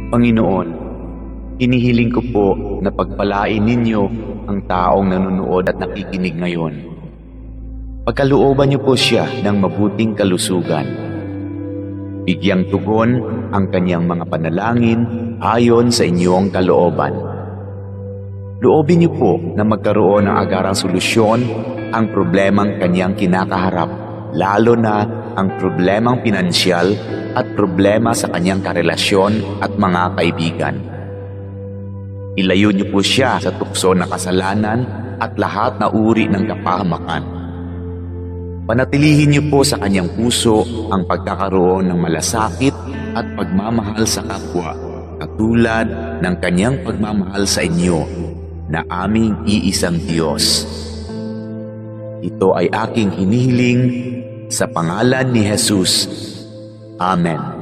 Panginoon, hinihiling ko po na pagpalain ninyo ang taong nanonood at nakikinig ngayon. Pagkalooban niyo po siya ng mabuting kalusugan. Bigyang tugon ang kanyang mga panalangin ayon sa inyong kalooban. Loobin niyo po na magkaroon ng agarang solusyon ang problemang kanyang kinakaharap, lalo na ang problemang pinansyal at problema sa kanyang karelasyon at mga kaibigan. Ilayo niyo po siya sa tukso ng kasalanan at lahat na uri ng kapahamakan. Panatilihin niyo po sa kanyang puso ang pagkakaroon ng malasakit at pagmamahal sa kapwa, katulad ng kanyang pagmamahal sa inyo na aming iisang Diyos. Ito ay aking hinihiling sa pangalan ni Jesus. Amen.